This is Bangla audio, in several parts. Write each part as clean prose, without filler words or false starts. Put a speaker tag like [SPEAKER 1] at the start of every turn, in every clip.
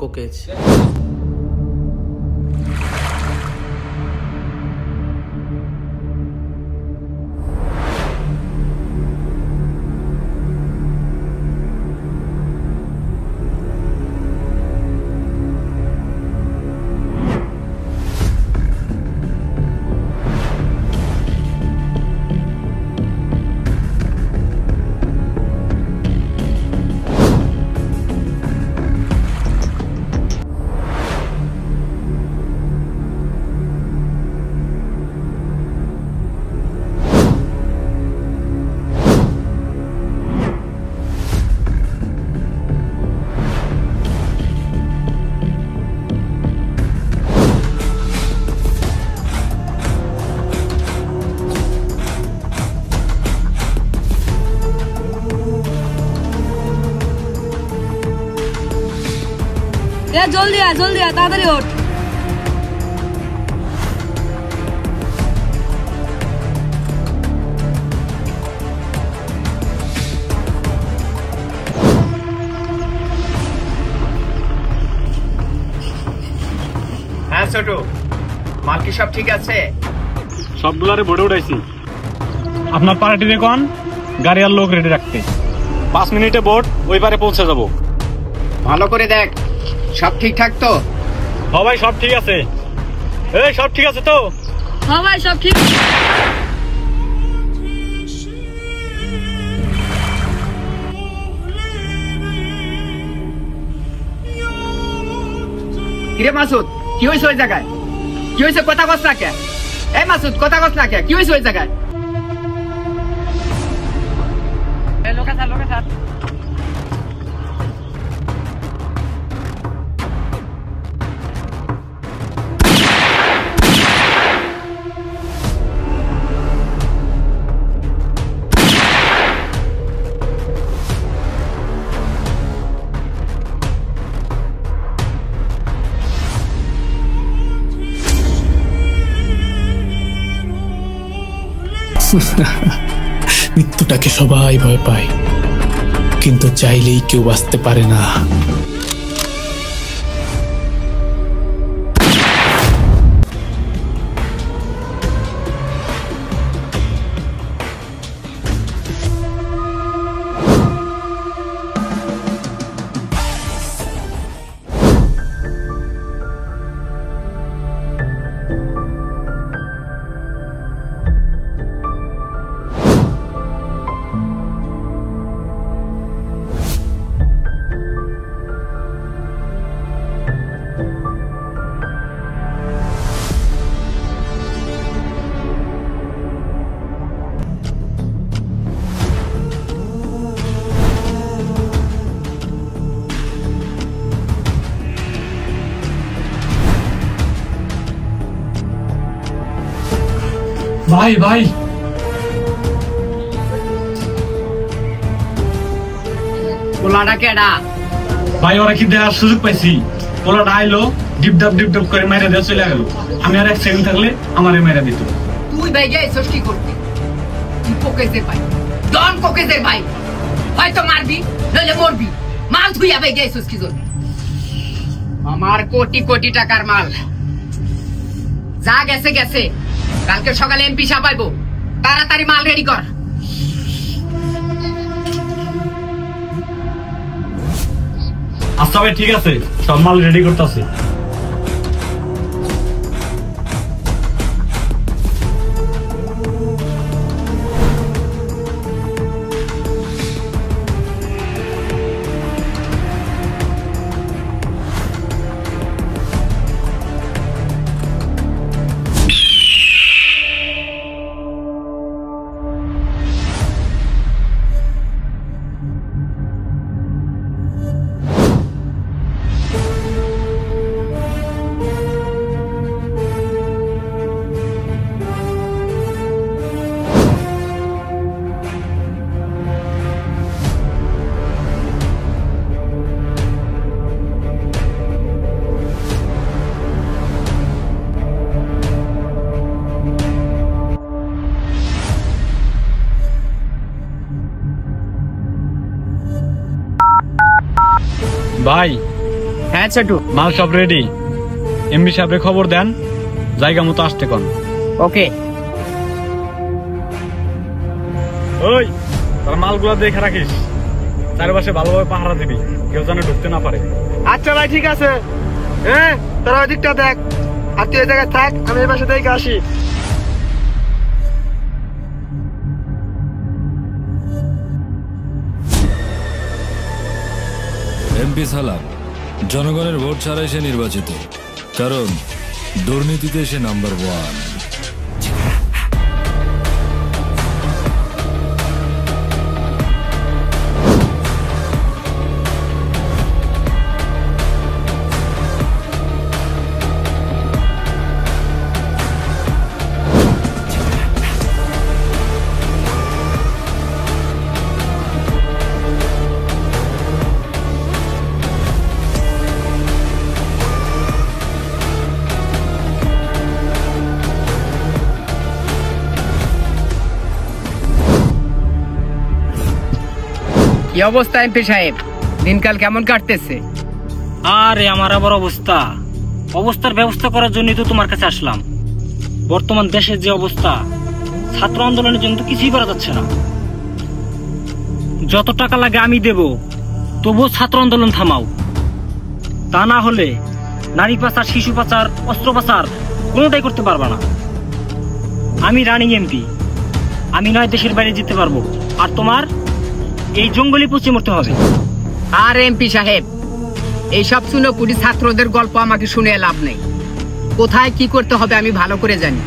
[SPEAKER 1] কোকেজ।
[SPEAKER 2] জলদি আয় তাড়াতাড়ি ওঠ।
[SPEAKER 3] হ্যাঁ ছোট, মাল কি সব ঠিক আছে?
[SPEAKER 4] সবগুলারে বোর্ডে উঠাইছি। আপনার পার্টির কোন গাড়ি আর লোক রেডি রাখতে। 5 মিনিটে বোট ওই পারে পৌঁছে যাব।
[SPEAKER 3] ভালো করে দেখ সব ঠিকঠাক তো?
[SPEAKER 4] হ্যাঁ ভাই সব ঠিক আছে। এই সব ঠিক আছে তো?
[SPEAKER 2] হ্যাঁ ভাই সব ঠিক।
[SPEAKER 3] কিরে মাসুদ, কি হয়েছে ওই জায়গায়? কি হয়েছে? কথা কস না কে? এই মাসুদ কথা কস না কে? কি হয়েছে ওই জায়গায়? লোকে স্যার
[SPEAKER 5] মৃত্যুটাকে সবাই ভয় পায়, কিন্তু চাইলেই কেউ বাঁচতে পারে না।
[SPEAKER 4] ভাই ভাই
[SPEAKER 3] পোলাটা কেডা?
[SPEAKER 4] ভাই ওরা কি দেখার সুযোগ পাইছি। পোলাটা আইলো ডিপ ডাপ করে মাইরা দিয়ে চলে গেল। আমি আর এক সেকেন্ড থাকলে আমারে মাইরা দিত।
[SPEAKER 3] তুই ভাই গেছিস কি করতে? তুই কোকেজের ভাই, ডন কোকেজের ভাই। হয়তো মারবি নইলে মরবি। মাল তুই আবে গেছিস কি জন্য? আমার কোটি কোটি টাকার মাল যা গেছে গেছে। কালকে সকালে এমপি সাহেব পাইবো, তাড়াতাড়ি মাল রেডি কর।
[SPEAKER 4] আচ্ছা ভাই ঠিক আছে, সব মাল রেডি করতেছি। ভাই
[SPEAKER 3] হ্যাঁ ছোটু।
[SPEAKER 4] মাল সব রেডি। এমবি সাহেবের খবর দেন, জায়গা মতো আসতে কোন।
[SPEAKER 3] ওকে।
[SPEAKER 4] ওই তোর মালগুলো দেখে রাখিস, চারপাশে ভালোভাবে পাহারা দিবি, কেউ যেন ঢুকতে না পারে।
[SPEAKER 1] আচ্ছা ভাই ঠিক আছে। হ্যাঁ তোরা ওই দিকটা দেখ, আর তুই এই জায়গায় থাক, আমি এই পাশে দেখে আসি।
[SPEAKER 6] এমপি সালাম জনগণের ভোট ছাড়াই সে নির্বাচিত, কারণ দুর্নীতিতে সে নাম্বার 1।
[SPEAKER 3] কি অবস্থা এমপি সাহেব, দিনকাল কেমন কাটতেছে?
[SPEAKER 7] আরে আমার আবার অবস্থার ব্যবস্থা করার জন্যই তো তোমার কাছে আসলাম। বর্তমান দেশের যে অবস্থা, ছাত্র আন্দোলনের জন্য তো কিছুই করা যাচ্ছে না। যত টাকা লাগে আমি দেব, তবুও ছাত্র আন্দোলন থামাও। তা না হলে নারী পাচার, শিশু পাচার, অস্ত্র পাচার কোনোটাই করতে পারবা না। আমি রানিং এমপি, আমি নয় দেশের বাইরে যেতে পারবো, আর তোমার এই জঙ্গলে পচে মরতে হবে।
[SPEAKER 3] আর এমপি সাহেব, এইসব চুনোপুটি ছাত্রদের গল্প আমাকে শুনে লাভ নেই। কোথায় কি করতে হবে আমি ভালো করে জানি।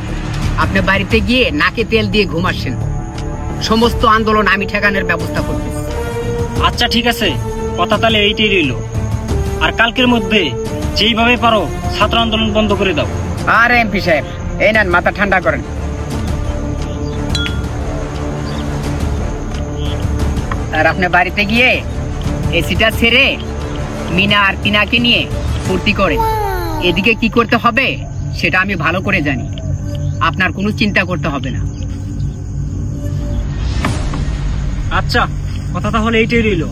[SPEAKER 3] আপনি বাড়িতে গিয়ে নাকে তেল দিয়ে ঘুমাচ্ছেন। সমস্ত আন্দোলন আমি ঠেকানোর ব্যবস্থা করতেছি।
[SPEAKER 7] আচ্ছা ঠিক আছে, কথা তাহলে এইটাই রইল। আর কালকের মধ্যে যেইভাবে পারো ছাত্র আন্দোলন বন্ধ করে দাও।
[SPEAKER 3] আর এমপি সাহেব, এই নেন, মাথা ঠান্ডা করেন। আর আপনি বাড়িতে গিয়ে এসিটা ছেড়ে মিনা আর টিনাকে নিয়ে ফুর্তি করে এদিকে কি করতে হবে সেটা আমি ভালো করে জানি। আপনার কোনো চিন্তা করতে হবে না।
[SPEAKER 7] আচ্ছা, কথা তাহলে এইটাই রইল।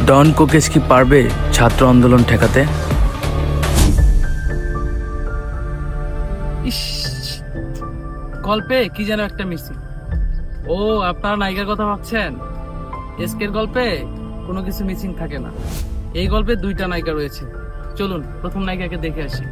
[SPEAKER 8] ডন কোকেশ কি পারবে ছাত্র আন্দোলন ঠেকাতে?
[SPEAKER 9] গল্পে কি যেন একটা মিসিং। ও, আপনারা নায়িকার কথা ভাবছেন? এসকের গল্পে কোনো কিছু মিসিং থাকে না। এই গল্পে 2টা নায়িকা রয়েছে। চলুন প্রথম নায়িকাকে দেখে আসি।